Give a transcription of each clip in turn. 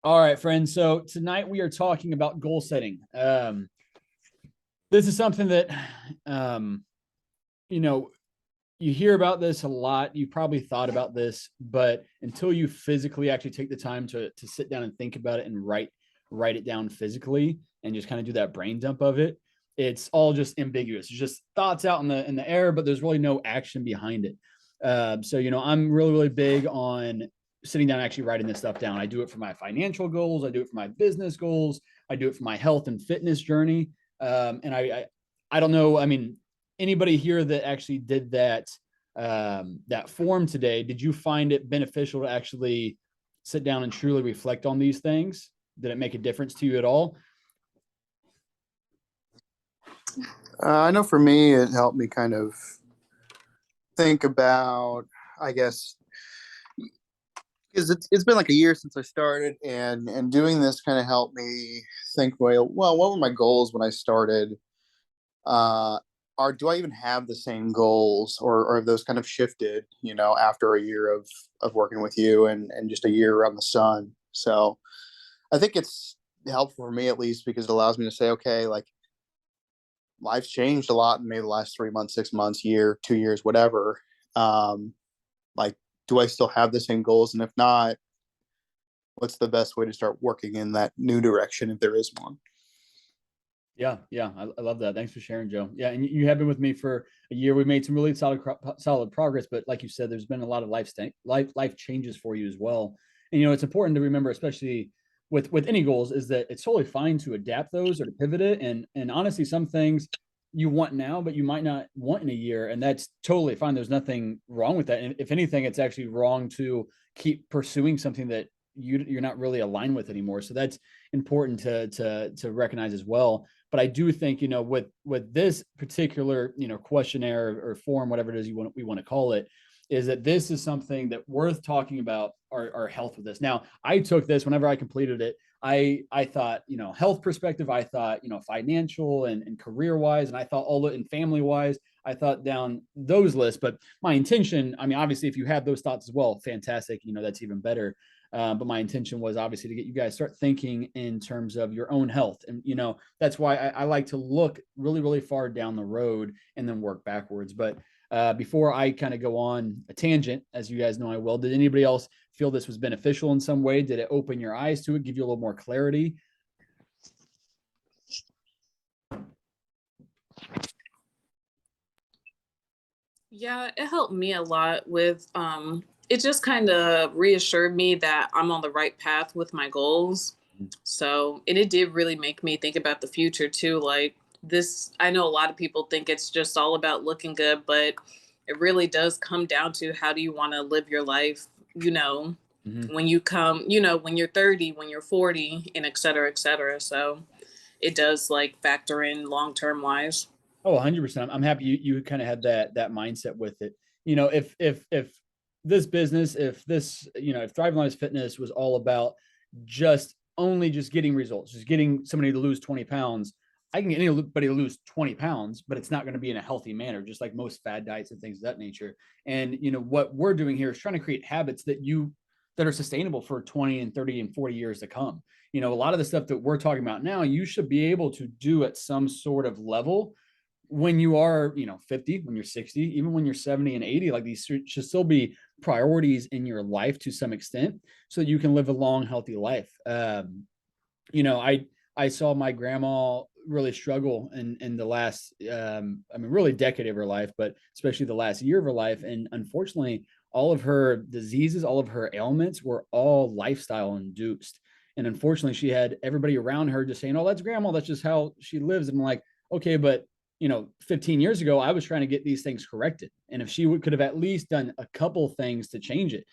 All right, friends. So tonight we are talking about goal setting. This is something that, um, you know, you hear about this a lot. You probably thought about this, but until you physically actually take the time to sit down and think about it and write it down physically and just kind of do that brain dump of it, it's all just ambiguous. It's just thoughts out in the air, but there's really no action behind it. I'm really big on sitting down and actually writing this stuff down. I do it for my financial goals. I do it for my business goals. I do it for my health and fitness journey. I don't know. I mean, anybody here that actually did that form today, did you find it beneficial to actually sit down and truly reflect on these things? Did it make a difference to you at all? I know for me, it helped me kind of think about, I guess, because it's been like a year since I started, and doing this kind of helped me think, well, what were my goals when I started? Uh, or do I even have the same goals, or have those kind of shifted? After a year of working with you and just a year around the sun. So I think it's helpful for me at least because it allows me to say, okay, like life's changed a lot in maybe the last 3 months, 6 months, year, 2 years, whatever. Um, like, do I still have the same goals? And if not, what's the best way to start working in that new direction if there is one? Yeah, I love that. Thanks for sharing, Joe. Yeah, and you have been with me for a year. We've made some really solid progress, but like you said, there's been a lot of life changes for you as well. And it's important to remember, especially with any goals, is that it's totally fine to adapt those or to pivot it. And honestly, some things you want now, but you might not want in a year, and that's totally fine. There's nothing wrong with that. And if anything, it's actually wrong to keep pursuing something that you're not really aligned with anymore. So that's important to recognize as well. But I do think, with this particular, questionnaire or form, whatever it is we want to call it, is that this is something that worth talking about our health with this. Now, I took this whenever I completed it. I thought, health perspective, I thought, financial and career wise, and I thought all in family wise, I thought down those lists. But my intention, I mean, obviously, if you have those thoughts as well, fantastic. That's even better. But my intention was obviously to get you guys start thinking in terms of your own health. And, that's why I like to look really far down the road and then work backwards. But before I kind of go on a tangent, as you guys know I will, did anybody else feel this was beneficial in some way? Did it open your eyes to it, give you a little more clarity? Yeah, it helped me a lot with it just kind of reassured me that I'm on the right path with my goals. So, and it did really make me think about the future too. Like this, I know a lot of people think it's just all about looking good, but it really does come down to how do you want to live your life, you know, Mm-hmm. when you come, when you're 30, when you're 40, and et cetera, et cetera. So it does like factor in long term wise. Oh, 100%. I'm happy you kind of had that mindset with it. If this business, if this, if Thrive Lives Fitness was all about just getting results, just getting somebody to lose 20 pounds, I can get anybody to lose 20 pounds, but it's not going to be in a healthy manner, just like most fad diets and things of that nature. And what we're doing here is trying to create habits that are sustainable for 20 and 30 and 40 years to come. A lot of the stuff that we're talking about now, you should be able to do at some sort of level when you are 50, when you're 60, even when you're 70 and 80. Like, these should still be priorities in your life to some extent, so that you can live a long healthy life. I saw my grandma really struggle in the last really decade of her life, but especially the last year of her life. And unfortunately, all of her diseases, all of her ailments were all lifestyle induced. And unfortunately, she had everybody around her just saying, "Oh, that's grandma, that's just how she lives." And I'm like, okay, but 15 years ago, I was trying to get these things corrected. And if she could have at least done a couple things to change it,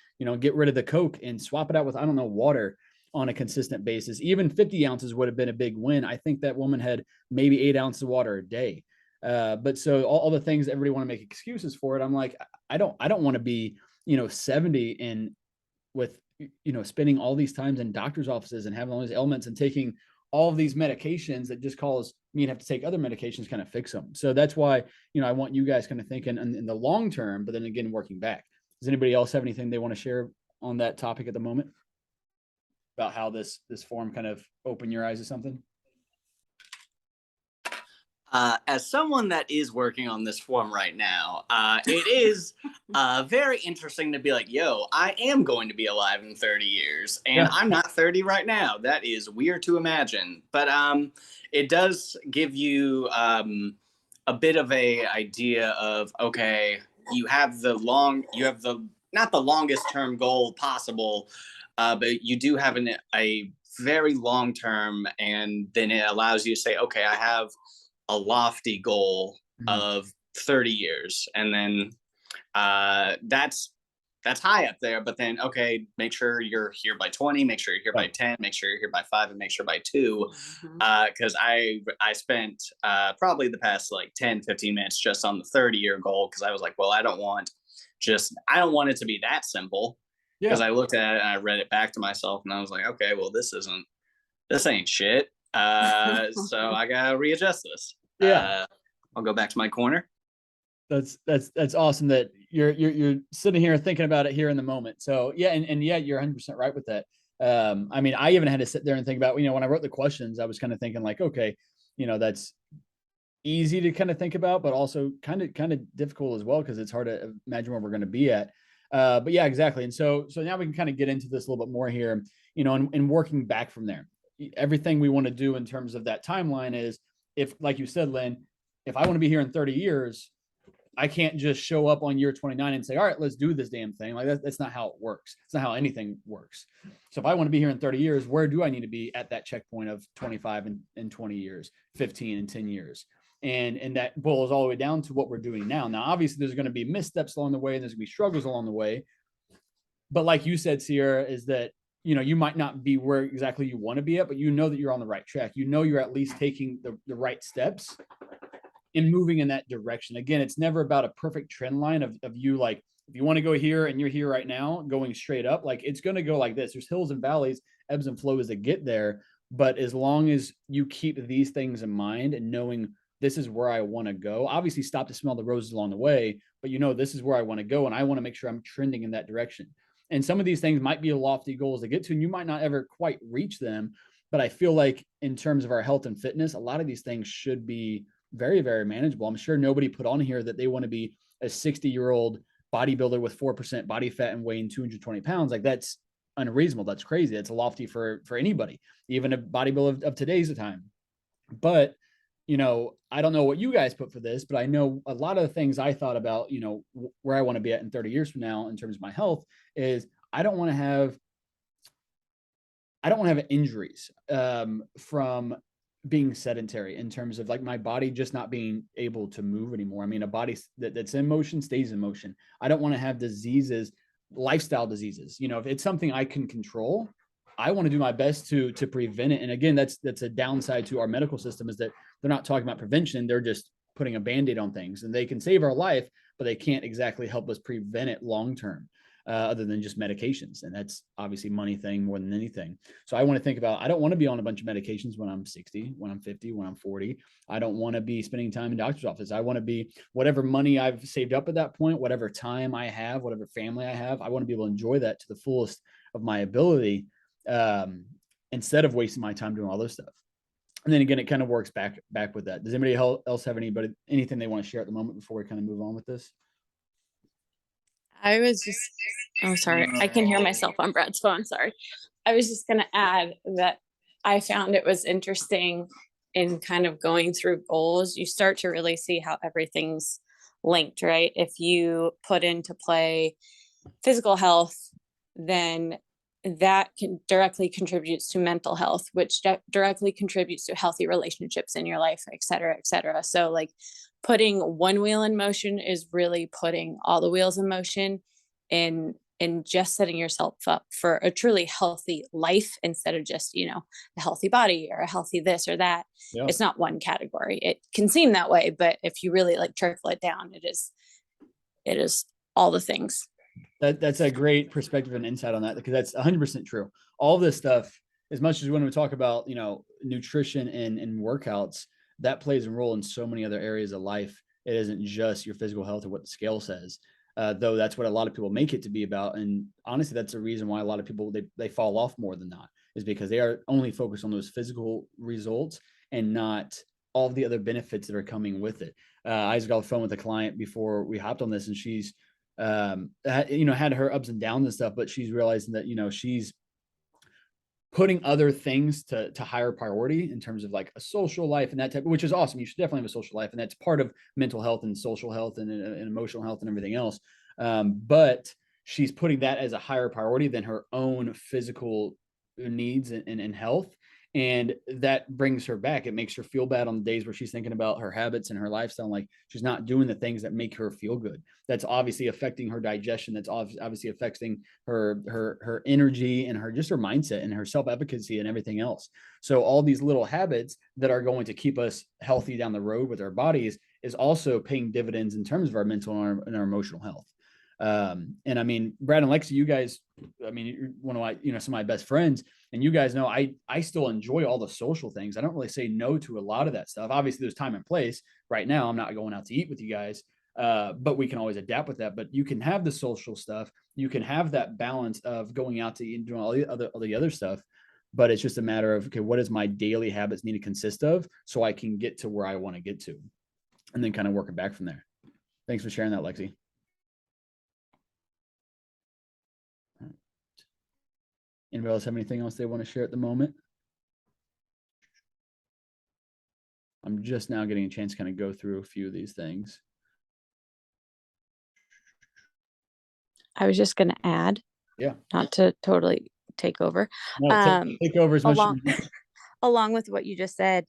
get rid of the Coke and swap it out with, I don't know, water on a consistent basis, even 50 ounces would have been a big win. I think that woman had maybe 8 ounces of water a day. But so all the things that everybody want to make excuses for it, I'm like, I don't want to be, 70 and with, spending all these times in doctor's offices and having all these ailments and taking all of these medications that just cause me to have to take other medications kind of fix them. So that's why, I want you guys kind of thinking in the long term, but then again, working back. Does anybody else have anything they want to share on that topic at the moment? about how this form kind of opened your eyes to something? As someone that is working on this form right now, it is very interesting to be like, yo, I am going to be alive in 30 years, and I'm not 30 right now. That is weird to imagine. But it does give you a bit of a idea of, okay, you have not the longest term goal possible, but you do have a very long term, and then it allows you to say, okay, I have a lofty goal of 30 years, and then that's high up there. But then, okay, make sure you're here by 20, make sure you're here by 10, make sure you're here by 5, and make sure by 2. Because I spent probably the past like 10-15 minutes just on the 30-year goal, because I was like, well, I don't want it to be that simple. Because I looked at it and I read it back to myself, and I was like, okay, well, this ain't shit. So I gotta readjust this. I'll go back to my corner. That's awesome that you're sitting here thinking about it here in the moment. So yeah, and yeah, you're 100% right with that. I mean, I even had to sit there and think about, when I wrote the questions, I was kind of thinking like, okay, that's easy to kind of think about, but also kind of difficult as well, because it's hard to imagine where we're going to be at. But yeah, exactly. And so now we can kind of get into this a little bit more here, and working back from there. Everything we want to do in terms of that timeline is, if, like you said, Lynn, if I want to be here in 30 years, I can't just show up on year 29 and say, all right, let's do this damn thing. Like that's not how it works. It's not how anything works. So if I want to be here in 30 years, where do I need to be at that checkpoint of 25 and 20 years, 15 and 10 years? And that boils all the way down to what we're doing now. Now, obviously there's going to be missteps along the way, and there's going to be struggles along the way. But like you said, Sierra, is that, you might not be where exactly you want to be at, but that you're on the right track. You're at least taking the right steps and moving in that direction. Again, it's never about a perfect trend line of you, like, if you want to go here and you're here right now, going straight up, like it's going to go like this. There's hills and valleys, ebbs and flows that get there. But as long as you keep these things in mind and knowing this is where I want to go, obviously stop to smell the roses along the way, but this is where I want to go, and I want to make sure I'm trending in that direction. And some of these things might be lofty goals to get to, and you might not ever quite reach them. But I feel like in terms of our health and fitness, a lot of these things should be very, very manageable. I'm sure nobody put on here that they want to be a 60-year-old bodybuilder with 4% body fat and weighing 220 pounds. Like, that's unreasonable. That's crazy. That's lofty for anybody, even a bodybuilder of today's time. But, I don't know what you guys put for this, but I know a lot of the things I thought about, where I want to be at in 30 years from now in terms of my health is I don't want to have injuries from being sedentary, in terms of like my body just not being able to move anymore. I mean, a body that's in motion stays in motion. I don't want to have diseases, lifestyle diseases. If it's something I can control, I want to do my best to prevent it. And again, that's a downside to our medical system, is that they're not talking about prevention. They're just putting a Band-Aid on things, and they can save our life, but they can't exactly help us prevent it long-term. Other than just medications. And that's obviously money thing more than anything. So I want to think about, I don't want to be on a bunch of medications when I'm 60, when I'm 50, when I'm 40. I don't want to be spending time in doctor's office. I want to be, whatever money I've saved up at that point, whatever time I have, whatever family I have, I want to be able to enjoy that to the fullest of my ability, instead of wasting my time doing all this stuff. And then again, it kind of works back with that. Does anybody else have anything they want to share at the moment before we kind of move on with this? I was just, sorry, I can hear myself on Brad's phone. Sorry. I was just going to add that I found it was interesting in kind of going through goals. You start to really see how everything's linked, right? If you put into play physical health, then that directly contributes to mental health, which directly contributes to healthy relationships in your life, et cetera, et cetera. So like, putting one wheel in motion is really putting all the wheels in motion, and just setting yourself up for a truly healthy life, instead of just, a healthy body or a healthy this or that. Yeah. It's not one category. It can seem that way, but if you really like trickle it down, it is all the things. That's a great perspective and insight on that, because that's 100% true. All this stuff, as much as when we talk about, nutrition and workouts, that plays a role in so many other areas of life. It isn't just your physical health or what the scale says. though that's what a lot of people make it to be about. And honestly, that's the reason why a lot of people, they fall off more than not, is because they are only focused on those physical results and not all the other benefits that are coming with it. I just got off the phone with a client before we hopped on this, and she's, had her ups and downs and stuff, but she's realizing that, she's putting other things to higher priority in terms of like a social life and that type, which is awesome. You should definitely have a social life, and that's part of mental health and social health and emotional health and everything else. But she's putting that as a higher priority than her own physical needs and health. And that brings her back. It makes her feel bad on the days where she's thinking about her habits and her lifestyle. Like she's not doing the things that make her feel good. That's obviously affecting her digestion. That's obviously affecting her energy and her mindset and her self-efficacy and everything else. So all these little habits that are going to keep us healthy down the road with our bodies is also paying dividends in terms of our mental and our emotional health. And I mean, Brad and Lexi, you guys, I mean, you're one of my, some of my best friends, and you guys know, I still enjoy all the social things. I don't really say no to a lot of that stuff. Obviously there's time and place. Right now, I'm not going out to eat with you guys, but we can always adapt with that. But you can have the social stuff. You can have that balance of going out to eat and doing all the other stuff. But it's just a matter of, okay, what does my daily habits need to consist of so I can get to where I want to get to, and then kind of work it back from there. Thanks for sharing that, Lexi. Anybody else have anything else they want to share at the moment? I'm just now getting a chance to kind of go through a few of these things. I was just going to add, not to totally take over. No, take over as much. Along with what you just said,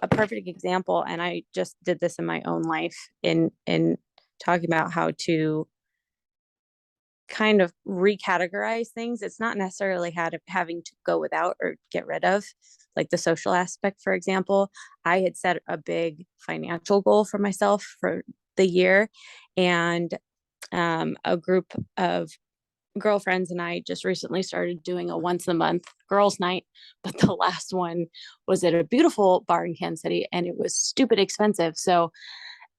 a perfect example, and I just did this in my own life in talking about how to kind of recategorize things. It's not necessarily having to go without or get rid of, like the social aspect. For example, I had set a big financial goal for myself for the year, and a group of girlfriends and I just recently started doing a once a month girls' night, but the last one was at a beautiful bar in Kansas City, and it was stupid expensive. So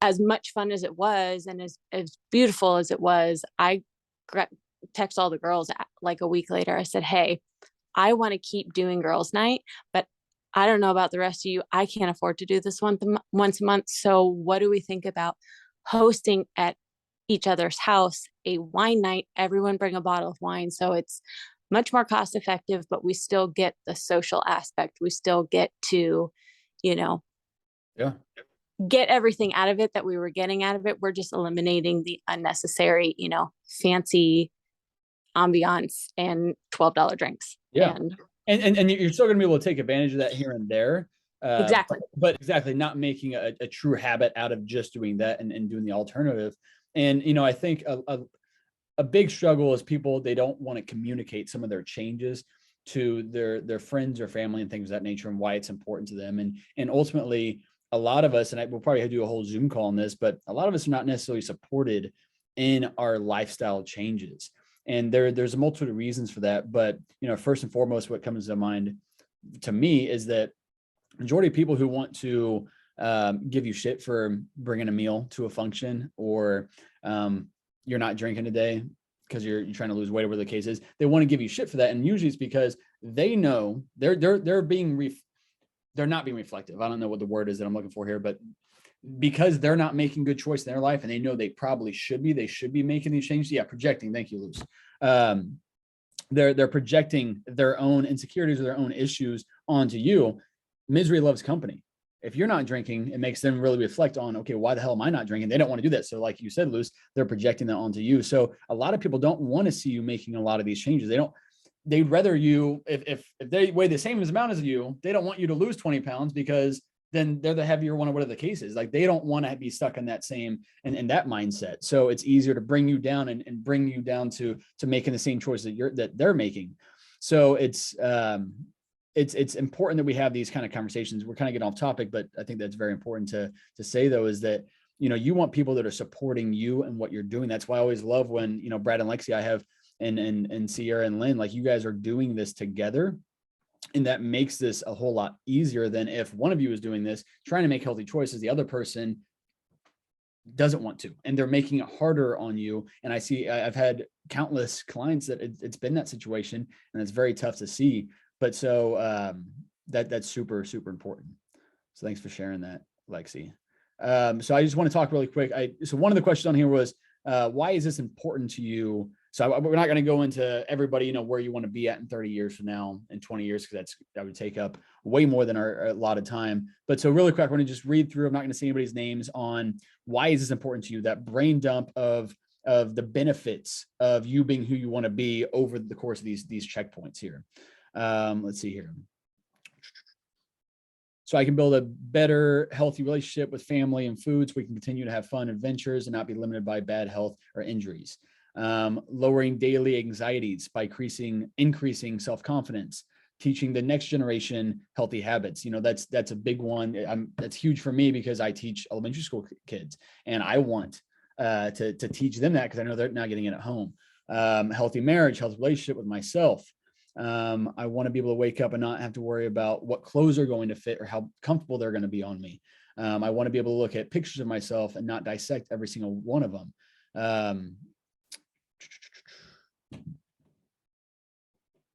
as much fun as it was, and as beautiful as it was, I text all the girls like a week later. I said, hey, I want to keep doing girls' night, but I don't know about the rest of you. I can't afford to do this once a month. So what do we think about hosting at each other's house a wine night? Everyone bring a bottle of wine. So it's much more cost effective, but we still get the social aspect. We still get to, get everything out of it that we were getting out of it. We're just eliminating the unnecessary, fancy ambiance and $12 drinks. Yeah. And you're still going to be able to take advantage of that here and there. Exactly. But exactly, not making a true habit out of just doing that and doing the alternative. And, I think a big struggle is people, they don't want to communicate some of their changes to their friends or family and things of that nature, and why it's important to them. And ultimately, a lot of us, and we'll probably do a whole Zoom call on this, but a lot of us are not necessarily supported in our lifestyle changes. And there's a multitude of reasons for that. But, first and foremost, what comes to mind to me is that majority of people who want to give you shit for bringing a meal to a function, or you're not drinking today because you're trying to lose weight, or whatever the case is, they want to give you shit for that. And usually it's because they know they're not being reflective. I don't know what the word is that I'm looking for here, but because they're not making good choice in their life, and they know they probably should be, making these changes. Yeah. Projecting. Thank you, Luz. They're projecting their own insecurities or their own issues onto you. Misery loves company. If you're not drinking, it makes them really reflect on, okay, why the hell am I not drinking? They don't want to do that. So like you said, Luz, they're projecting that onto you. So a lot of people don't want to see you making a lot of these changes. They'd rather you, if they weigh the same amount as you, they don't want you to lose 20 pounds, because then they're the heavier one, or whatever the case is. Like, they don't want to be stuck in that same and that mindset. So it's easier to bring you down and bring you down to making the same choice that they're making. So it's important that we have these kind of conversations. We're kind of getting off topic, but I think that's very important to say, though, is that, you want people that are supporting you and what you're doing. That's why I always love when, Brad and Lexi, I have, and Sierra and Lynn, like, you guys are doing this together. And that makes this a whole lot easier than if one of you is doing this, trying to make healthy choices, the other person doesn't want to, and they're making it harder on you. And I've had countless clients that it's been that situation, and it's very tough to see. But so that's super, super important. So thanks for sharing that, Lexi. So I just want to talk really quick. So one of the questions on here was, why is this important to you? So we're not going to go into everybody, where you want to be at in 30 years from now, in 20 years, because that would take up way more than our allotted time. But so really quick, we're going to just read through. I'm not going to say anybody's names on why is this important to you, that brain dump of the benefits of you being who you want to be over the course of these checkpoints here. Let's see here. So I can build a better, healthy relationship with family and food, so we can continue to have fun adventures and not be limited by bad health or injuries. Lowering daily anxieties by increasing self-confidence, teaching the next generation healthy habits. That's a big one. That's huge for me because I teach elementary school kids, and I want to teach them that, because I know they're not getting it at home. Healthy marriage, healthy relationship with myself. I want to be able to wake up and not have to worry about what clothes are going to fit or how comfortable they're going to be on me. I want to be able to look at pictures of myself and not dissect every single one of them.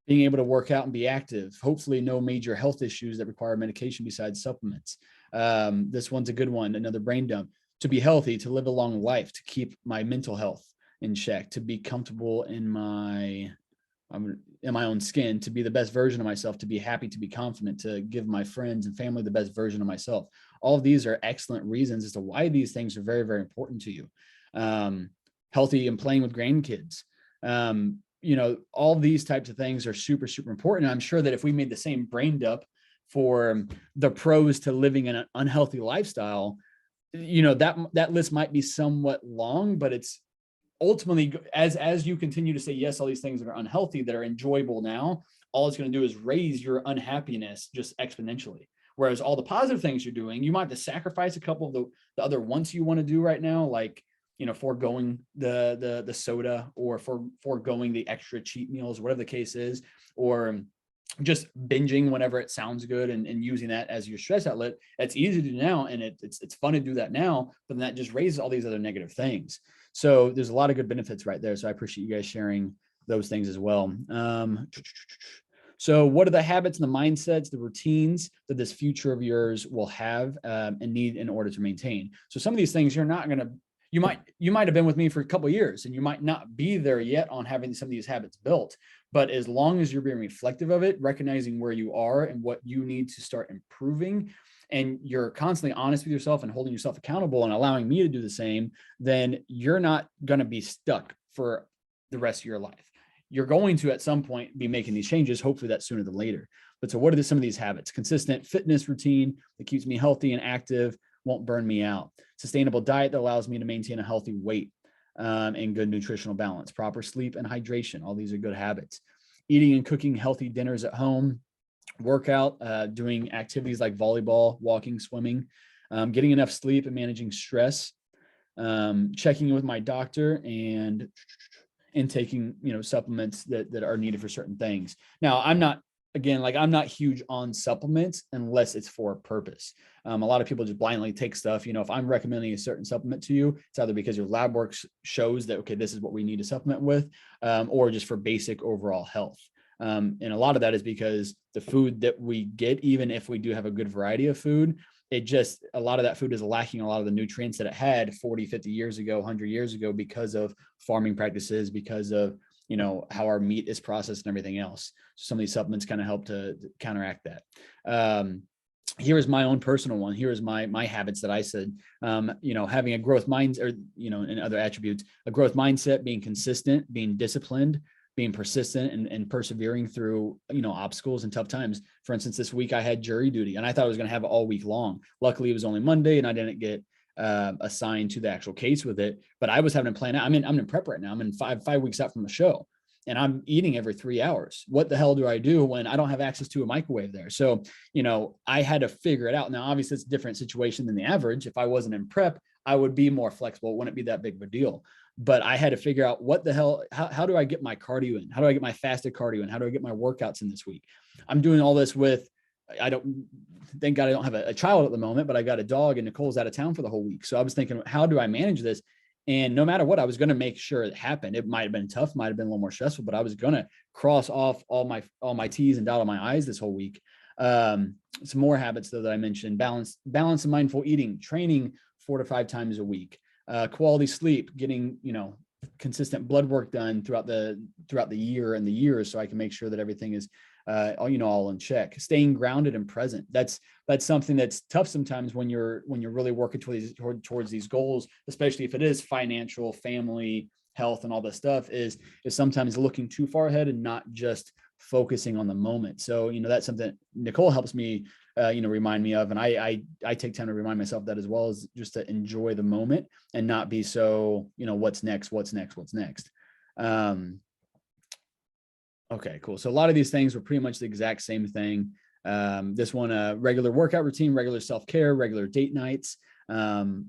Being able to work out and be active, hopefully no major health issues that require medication besides supplements. This one's a good one, another brain dump. To be healthy, to live a long life, to keep my mental health in check, to be comfortable in my own skin, to be the best version of myself, to be happy, to be confident, to give my friends and family the best version of myself. All of these are excellent reasons as to why these things are very, very important to you. Healthy and playing with grandkids. All these types of things are super, super important. And I'm sure that if we made the same brain dump for the pros to living an unhealthy lifestyle, that list might be somewhat long, but it's ultimately, as you continue to say yes, all these things that are unhealthy that are enjoyable now, all it's going to do is raise your unhappiness just exponentially. Whereas all the positive things you're doing, you might have to sacrifice a couple of the other wants you want to do right now, like foregoing the soda, or foregoing the extra cheat meals, whatever the case is, or just binging whenever it sounds good and using that as your stress outlet. It's easy to do now, and it's fun to do that now, but then that just raises all these other negative things. So there's a lot of good benefits right there. So I appreciate you guys sharing those things as well. So what are the habits and the mindsets, the routines that this future of yours will have and need in order to maintain? So some of these things you're not going to, you might have been with me for a couple of years, and you might not be there yet on having some of these habits built. But as long as you're being reflective of it, recognizing where you are and what you need to start improving, and you're constantly honest with yourself and holding yourself accountable and allowing me to do the same, then you're not going to be stuck for the rest of your life. You're going to, at some point, be making these changes. Hopefully that's sooner than later. But so what are some of these habits? Consistent fitness routine that keeps me healthy and active, won't burn me out. Sustainable diet that allows me to maintain a healthy weight and good nutritional balance. Proper sleep and hydration. All these are good habits. Eating and cooking healthy dinners at home. Workout, doing activities like volleyball, walking, swimming, getting enough sleep and managing stress, checking in with my doctor, and taking supplements that are needed for certain things. Now, I'm not huge on supplements unless it's for a purpose. A lot of people just blindly take stuff. If I'm recommending a certain supplement to you, it's either because your lab work shows that, okay, this is what we need to supplement with, or just for basic overall health. And a lot of that is because the food that we get, even if we do have a good variety of food, a lot of that food is lacking a lot of the nutrients that it had 40, 50 years ago, 100 years ago, because of farming practices, because of, how our meat is processed and everything else. So some of these supplements kind of help to counteract that. Here is my own personal one. Here is my habits that I said, having a growth mind, or, and other attributes, a growth mindset, being consistent, being disciplined, being persistent and persevering through, obstacles and tough times. For instance, this week I had jury duty, and I thought I was going to have it all week long. Luckily, it was only Monday, and I didn't get assigned to the actual case with it. But I was having to plan out. I'm in prep right now. I'm in five weeks out from the show, and I'm eating every 3 hours. What the hell do I do when I don't have access to a microwave there? So, I had to figure it out. Now, obviously, it's a different situation than the average. If I wasn't in prep, I would be more flexible. It wouldn't be that big of a deal. But I had to figure out what the hell, how do I get my cardio in? How do I get my fasted cardio in? How do I get my workouts in this week? I'm doing all this with I don't, thank God I don't have a child at the moment, but I got a dog and Nicole's out of town for the whole week. So I was thinking, how do I manage this? And no matter what, I was going to make sure it happened. It might've been tough, might've been a little more stressful, but I was going to cross off all my T's and dot all my I's this whole week. Some more habits though that I mentioned: balance and mindful eating, training 4 to 5 times a week, quality sleep, getting, consistent blood work done throughout the year and the years, so I can make sure that everything is all in check. Staying grounded and present. That's something that's tough sometimes when you're really working towards these goals, especially if it is financial, family, health, and all this stuff, is sometimes looking too far ahead and not just focusing on the moment. So, that's something Nicole helps me, remind me of. And I take time to remind myself of that as well, as just to enjoy the moment and not be so, what's next. Okay, cool. So a lot of these things were pretty much the exact same thing. This one, regular workout routine, regular self-care, regular date nights,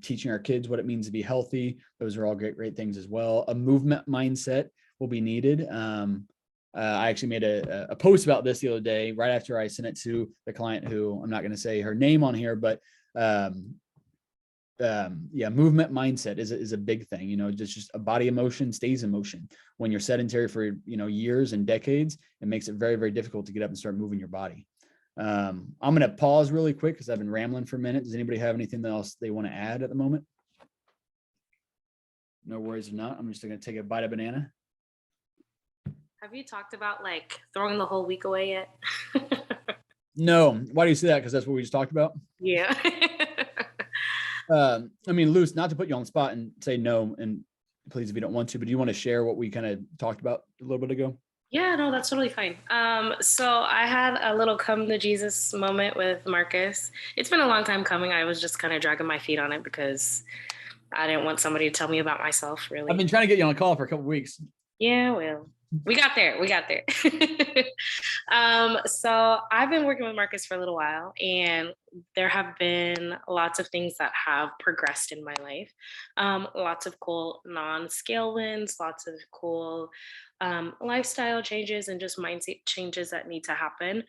teaching our kids what it means to be healthy. Those are all great things as well. A movement mindset will be needed. I actually made a post about this the other day, right after I sent it to the client, who I'm not going to say her name on here, but movement mindset is a big thing. Just a body emotion stays in motion. When you're sedentary for years and decades, it makes it very, very difficult to get up and start moving your body. I'm going to pause really quick because I've been rambling for a minute. Does anybody have anything else they want to add at the moment? No worries if not. I'm just going to take a bite of banana. Have you talked about throwing the whole week away yet? No. Why do you say that? Because that's what we just talked about? Yeah. Luce, not to put you on the spot and say no, and please, if you don't want to, but do you want to share what we kind of talked about a little bit ago? Yeah, no, that's totally fine. So I had a little come to Jesus moment with Marcus. It's been a long time coming. I was just kind of dragging my feet on it because I didn't want somebody to tell me about myself, really. I've been trying to get you on a call for a couple of weeks. Yeah, well, we got there. So I've been working with Marcus for a little while, and there have been lots of things that have progressed in my life. Lots of cool non-scale wins, lots of cool lifestyle changes, and just mindset changes that need to happen.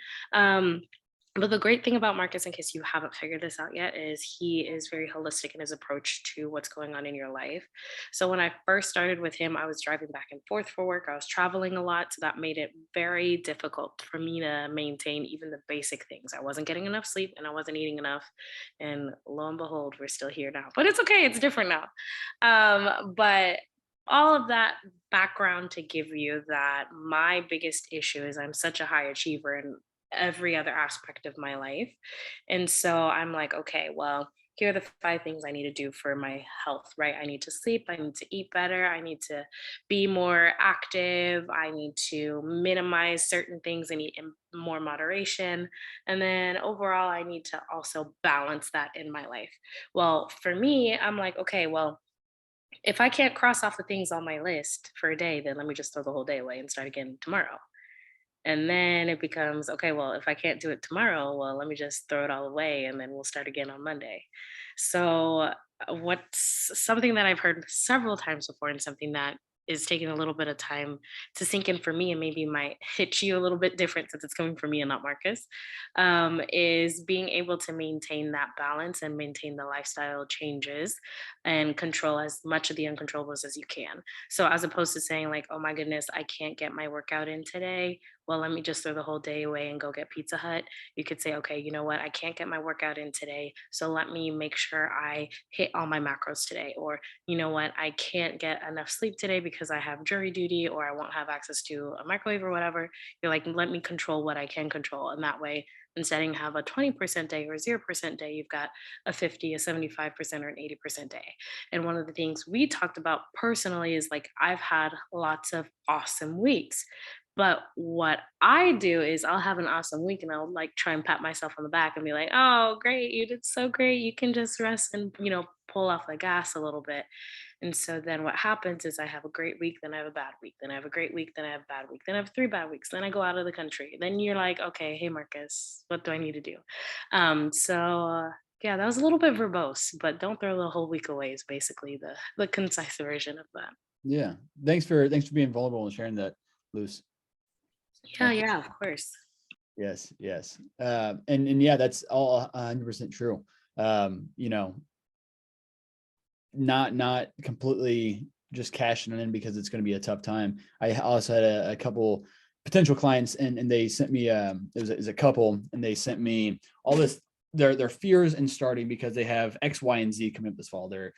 But the great thing about Marcus, in case you haven't figured this out yet, is he is very holistic in his approach to what's going on in your life. So when I first started with him, I was driving back and forth for work. I was traveling a lot. So that made it very difficult for me to maintain even the basic things. I wasn't getting enough sleep and I wasn't eating enough. And lo and behold, we're still here now. But it's okay. It's different now. But all of that background to give you that my biggest issue is I'm such a high achiever and every other aspect of my life. And so I'm like, okay, well, here are the 5 things I need to do for my health, right? I need to sleep. I need to eat better. I need to be more active. I need to minimize certain things and eat in more moderation. And then overall, I need to also balance that in my life. Well, for me, I'm like, okay, well, if I can't cross off the things on my list for a day, then let me just throw the whole day away and start again tomorrow. And then it becomes, okay, well, if I can't do it tomorrow, well, let me just throw it all away and then we'll start again on Monday. So, what's something that I've heard several times before, and something that is taking a little bit of time to sink in for me, and maybe might hit you a little bit different since it's coming from me and not Marcus, is being able to maintain that balance and maintain the lifestyle changes and control as much of the uncontrollables as you can. So, as opposed to saying, like, oh my goodness, I can't get my workout in today, well, let me just throw the whole day away and go get Pizza Hut. You could say, okay, you know what? I can't get my workout in today. So let me make sure I hit all my macros today. Or, you know what? I can't get enough sleep today because I have jury duty or I won't have access to a microwave or whatever. You're like, let me control what I can control. And that way, instead of have a 20% day or 0% day, you've got a 50, a 75%, or an 80% day. And one of the things we talked about personally is like, I've had lots of awesome weeks. But what I do is I'll have an awesome week and I'll like try and pat myself on the back and be like, oh, great, you did so great. You can just rest and, pull off the gas a little bit. And so then what happens is I have a great week, then I have a bad week, then I have a great week, then I have a bad week, then I have 3 bad weeks, then I go out of the country. Then you're like, okay, hey, Marcus, what do I need to do? Yeah, that was a little bit verbose, but don't throw the whole week away is basically the concise version of that. Yeah. Thanks for being vulnerable and sharing that, Luce. Yeah, of course. Yes. Yes. And yeah, that's all 100% true. You know, not completely just cashing it in because it's going to be a tough time. I also had a couple potential clients, and they sent me it was a couple, and they sent me all this their fears in starting because they have X, Y, and Z coming up this fall. They're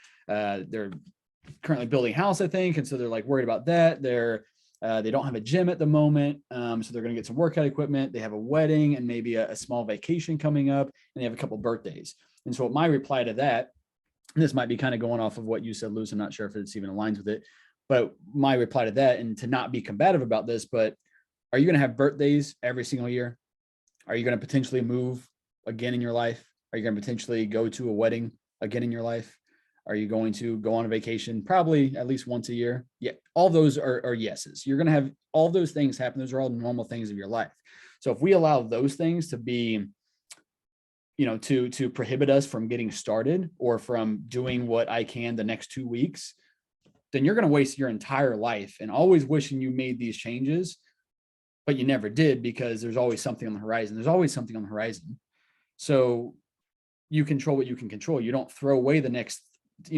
currently building a house, I think, and so they're like worried about that. They don't have a gym at the moment, so they're going to get some workout equipment. They have a wedding and maybe a small vacation coming up, and they have a couple birthdays. And so my reply to that, and this might be kind of going off of what you said, Luce, I'm not sure if it's even aligns with it, but my reply to that, and to not be combative about this, but are you going to have birthdays every single year? Are you going to potentially move again in your life? Are you going to potentially go to a wedding again in your life? Are you going to go on a vacation probably at least once a year? Yeah, all those are yeses. You're going to have all those things happen. Those are all normal things of your life. So if we allow those things to be, you know, to prohibit us from getting started or from doing what I can the next 2 weeks, then you're going to waste your entire life and always wishing you made these changes, but you never did because there's always something on the horizon. There's always something on the horizon. So you control what you can control. You don't throw away the next,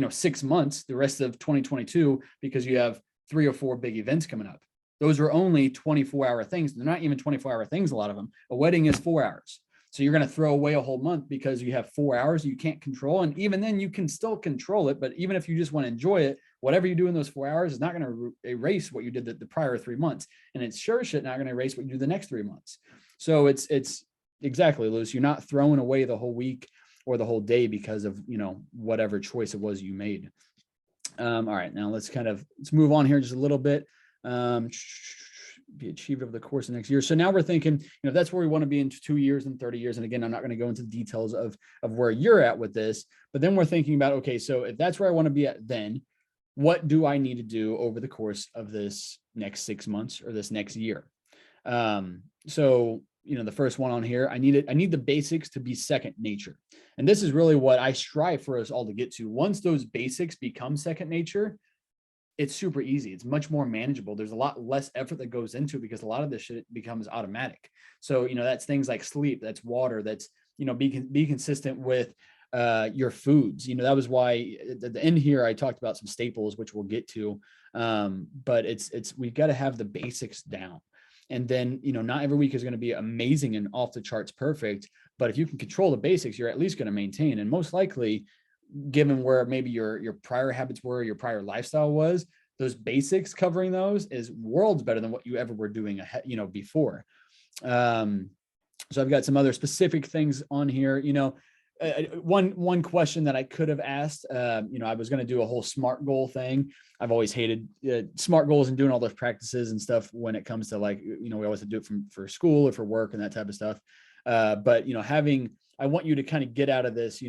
6 months, the rest of 2022, because you have 3 or 4 big events coming up. Those are only 24-hour things. They're not even 24-hour things, a lot of them. A wedding is 4 hours. So you're going to throw away a whole month because you have 4 hours you can't control. And even then you can still control it. But even if you just want to enjoy it, whatever you do in those 4 hours is not going to erase what you did the prior 3 months. And it's sure shit not going to erase what you do the next 3 months. So it's exactly, Luce. You're not throwing away the whole week or the whole day because of, whatever choice it was you made. All right, now let's move on here just a little bit. Be achieved over the course of next year. So now we're thinking, that's where we want to be in 2 years and 30 years. And again, I'm not going to go into the details of where you're at with this, but then we're thinking about, okay, so if that's where I want to be at, then what do I need to do over the course of this next 6 months or this next year? So, the first one on here, I need the basics to be second nature. And this is really what I strive for us all to get to. Once those basics become second nature, it's super easy. It's much more manageable. There's a lot less effort that goes into it because a lot of this shit becomes automatic. So, that's things like sleep, that's water, that's, be consistent with your foods. That was why at the end here, I talked about some staples, which we'll get to. But we've got to have the basics down. And then, not every week is going to be amazing and off the charts perfect, but if you can control the basics, you're at least going to maintain. And most likely, given where maybe your prior habits were, your prior lifestyle was, those basics, covering those is worlds better than what you ever were doing before. So I've got some other specific things on here. One question that I could have asked, I was going to do a whole SMART goal thing. I've always hated SMART goals and doing all those practices and stuff when it comes to we always have to do it for school or for work and that type of stuff. But I want you to kind of get out of this,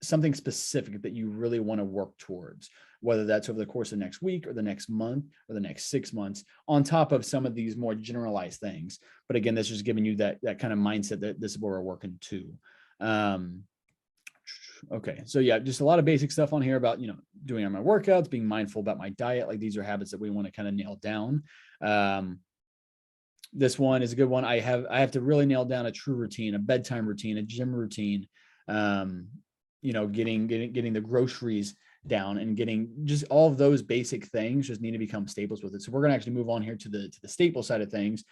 something specific that you really want to work towards, whether that's over the course of next week or the next month or the next 6 months, on top of some of these more generalized things. But again, that's just giving you that kind of mindset that this is where we're working to. Okay. So yeah, just a lot of basic stuff on here about, doing my workouts, being mindful about my diet. Like these are habits that we want to kind of nail down. This one is a good one. I have to really nail down a true routine, a bedtime routine, a gym routine, getting the groceries down and getting just all of those basic things just need to become staples with it. So we're going to actually move on here to the staple side of things.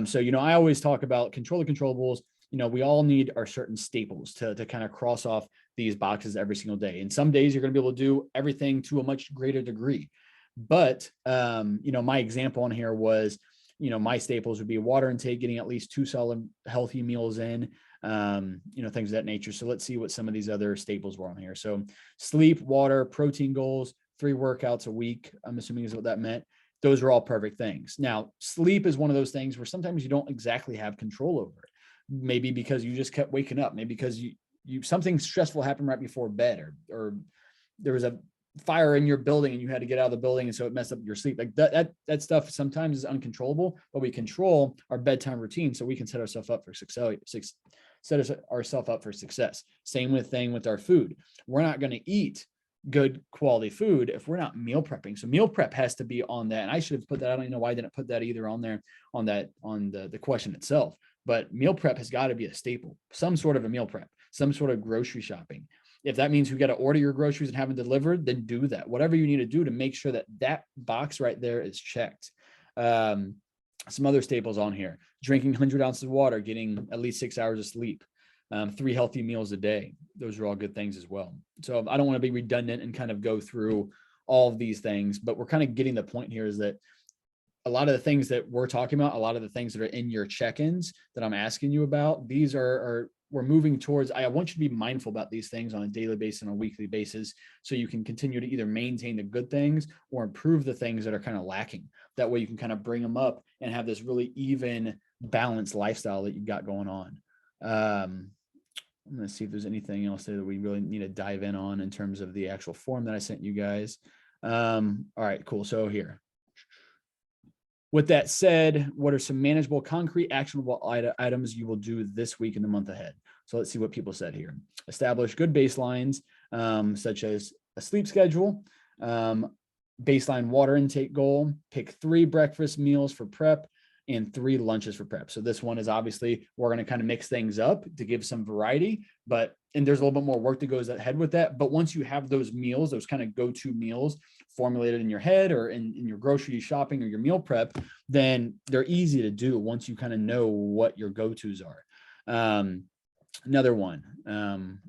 So, I always talk about control the controllables. We all need our certain staples to kind of cross off these boxes every single day. And some days you're going to be able to do everything to a much greater degree. But, my example on here was, my staples would be water intake, getting at least 2 solid healthy meals in, things of that nature. So let's see what some of these other staples were on here. So sleep, water, protein goals, 3 workouts a week, I'm assuming is what that meant. Those are all perfect things. Now, sleep is one of those things where sometimes you don't exactly have control over it. Maybe because you just kept waking up, maybe because you something stressful happened right before bed, or there was a fire in your building and you had to get out of the building, and so it messed up your sleep. Like that stuff sometimes is uncontrollable, but we control our bedtime routine so we can set ourselves up for success. Same thing with our food. We're not going to eat good quality food if we're not meal prepping. So meal prep has to be on that. And I should have put that. I don't even know why I didn't put that either on there on the question itself. But meal prep has got to be a staple, some sort of a meal prep, some sort of grocery shopping. If that means you got to order your groceries and have them delivered, then do that. Whatever you need to do to make sure that that box right there is checked. Some other staples on here: drinking 100 ounces of water, getting at least 6 hours of sleep, 3 healthy meals a day. Those are all good things as well. So I don't want to be redundant and kind of go through all of these things, but we're kind of getting the point here is that a lot of the things that we're talking about, a lot of the things that are in your check-ins that I'm asking you about, these are we're moving towards. I want you to be mindful about these things on a daily basis and a weekly basis, so you can continue to either maintain the good things or improve the things that are kind of lacking. That way you can kind of bring them up and have this really even, balanced lifestyle that you've got going on. I'm going to see if there's anything else there that we really need to dive in on in terms of the actual form that I sent you guys. All right, cool. So here. With that said, what are some manageable, concrete, actionable items you will do this week and the month ahead? So let's see what people said here. Establish good baselines, such as a sleep schedule, baseline water intake goal, pick 3 breakfast meals for prep and 3 lunches for prep. So this one is obviously, we're going to kind of mix things up to give some variety, and there's a little bit more work that goes ahead with that. But once you have those meals, those kind of go-to meals formulated in your head or in your grocery shopping or your meal prep, then they're easy to do once you kind of know what your go-tos are. Another one,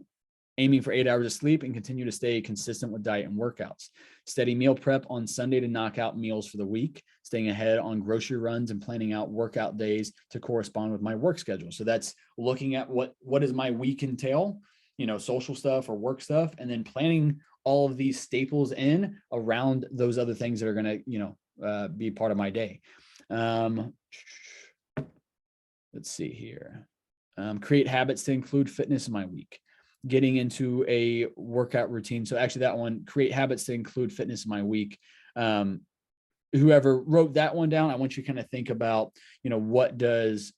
aiming for 8 hours of sleep and continue to stay consistent with diet and workouts. Steady meal prep on Sunday to knock out meals for the week, staying ahead on grocery runs and planning out workout days to correspond with my work schedule. So that's looking at what does my week entail, social stuff or work stuff, and then planning all of these staples in around those other things that are going to, be part of my day. Let's see here. Create habits to include fitness in my week. Getting into a workout routine. So actually that one, create habits to include fitness in my week. Whoever wrote that one down, I want you to kind of think about, what does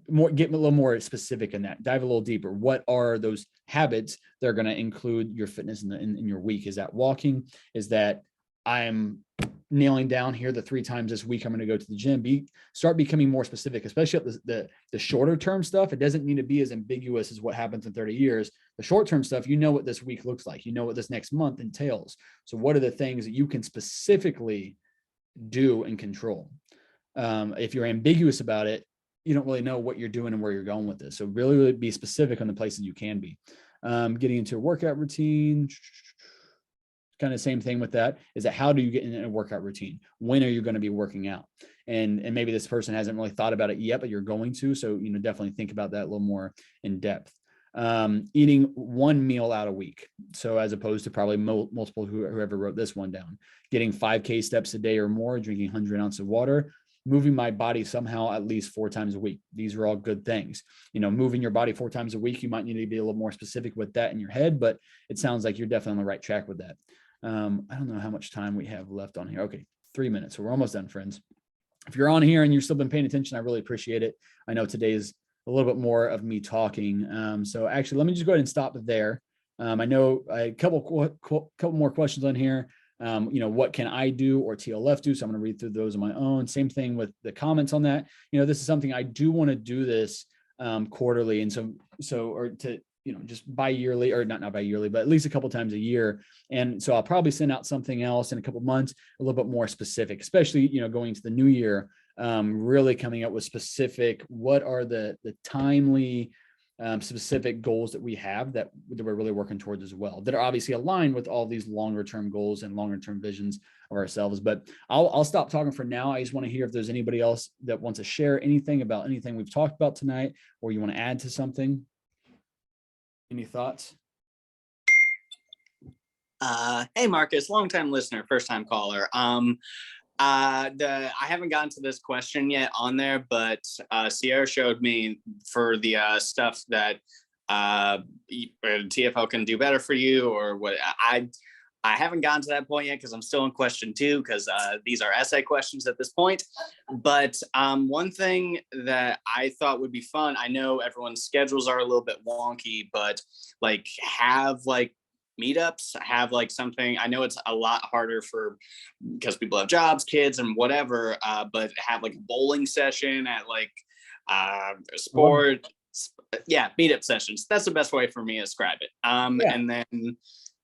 more, get a little more specific in that, dive a little deeper. What are those habits that are going to include your fitness in your week? Is that walking? Is that I'm nailing down here the 3 times this week I'm going to go to the gym? Start becoming more specific, especially at the shorter term stuff. It doesn't need to be as ambiguous as what happens in 30 years. The short term stuff, what this week looks like, what this next month entails. So what are the things that you can specifically do and control? If you're ambiguous about it, you don't really know what you're doing and where you're going with this. So really be specific on the places you can be. Getting into a workout routine, kind of same thing with that, is that how do you get in a workout routine? When are you going to be working out? And maybe this person hasn't really thought about it yet, but you're going to. So, definitely think about that a little more in depth. Eating 1 meal out a week. So as opposed to probably multiple, whoever wrote this one down, getting 5K steps a day or more, drinking 100 ounces of water, moving my body somehow at least 4 times a week. These are all good things. Moving your body 4 times a week, you might need to be a little more specific with that in your head, but it sounds like you're definitely on the right track with that. I don't know how much time we have left on here. Okay, 3 minutes. So we're almost done, friends. If you're on here and you've still been paying attention, I really appreciate it. I know today is a little bit more of me talking. So actually, let me just go ahead and stop there. I know a couple more questions on here. What can I do or TLF do? So I'm going to read through those on my own. Same thing with the comments on that. This is something I do want to do this quarterly. And or to, just bi-yearly, or not bi-yearly, but at least a couple times a year. And so I'll probably send out something else in a couple months, a little bit more specific, especially, going into the new year, really coming up with specific, what are the timely, specific goals that we have that we're really working towards as well, that are obviously aligned with all these longer term goals and longer term visions of ourselves. But I'll stop talking for now. I just want to hear if there's anybody else that wants to share anything about anything we've talked about tonight, or you want to add to something. Any thoughts? Hey, Marcus, longtime listener, first time caller. I haven't gotten to this question yet on there, but Sierra showed me for the stuff that TFL can do better for you, or what. I haven't gotten to that point yet because I'm still in question 2, because these are essay questions at this point. But one thing that I thought would be fun, I know everyone's schedules are a little bit wonky, but have meetups, have like something. I know it's a lot harder because people have jobs, kids, and whatever, but have like a bowling session at like sport. Yeah, meetup sessions. That's the best way for me to describe it. And then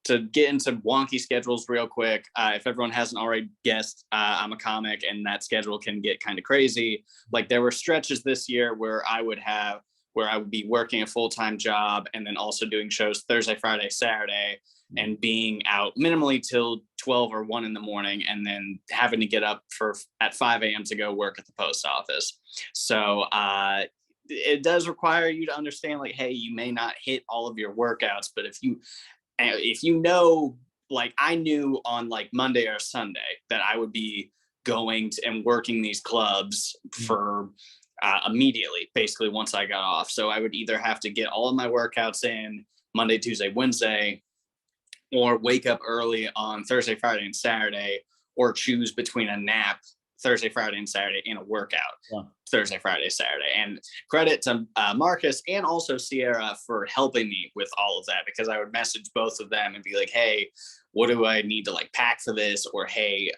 to get into wonky schedules real quick, if everyone hasn't already guessed, I'm a comic, and that schedule can get kind of crazy. Like there were stretches this year where I would be working a full-time job and then also doing shows Thursday, Friday, Saturday, and being out minimally till 12 or 1 in the morning, and then having to get up at 5 a.m. to go work at the post office. So it does require you to understand, like, hey, you may not hit all of your workouts, but if you know, like I knew on like Monday or Sunday that I would be going to and working these clubs for immediately, basically once I got off. So I would either have to get all of my workouts in Monday, Tuesday, Wednesday, or wake up early on Thursday, Friday, and Saturday, or choose between a nap Thursday, Friday, and Saturday and a workout Thursday, Friday, Saturday. And credit to Marcus and also Sierra for helping me with all of that, because I would message both of them and be like, hey, what do I need to like pack for this? Or, hey,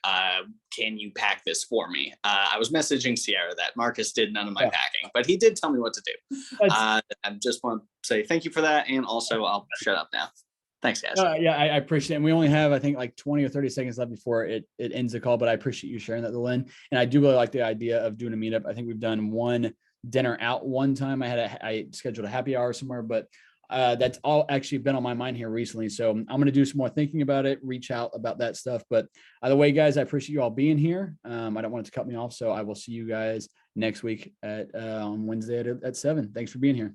can you pack this for me? I was messaging Sierra that. Marcus did none of my packing, but he did tell me what to do. I just want to say thank you for that. And also I'll shut up now. Thanks, guys. Yeah, I appreciate it. And we only have, I think, like 20 or 30 seconds left before it ends the call, but I appreciate you sharing that, Lynn. And I do really like the idea of doing a meetup. I think we've done one dinner out one time. I scheduled a happy hour somewhere, but that's all actually been on my mind here recently. So I'm going to do some more thinking about it, reach out about that stuff. But either way, guys, I appreciate you all being here. I don't want it to cut me off. So I will see you guys next week on Wednesday at 7. Thanks for being here.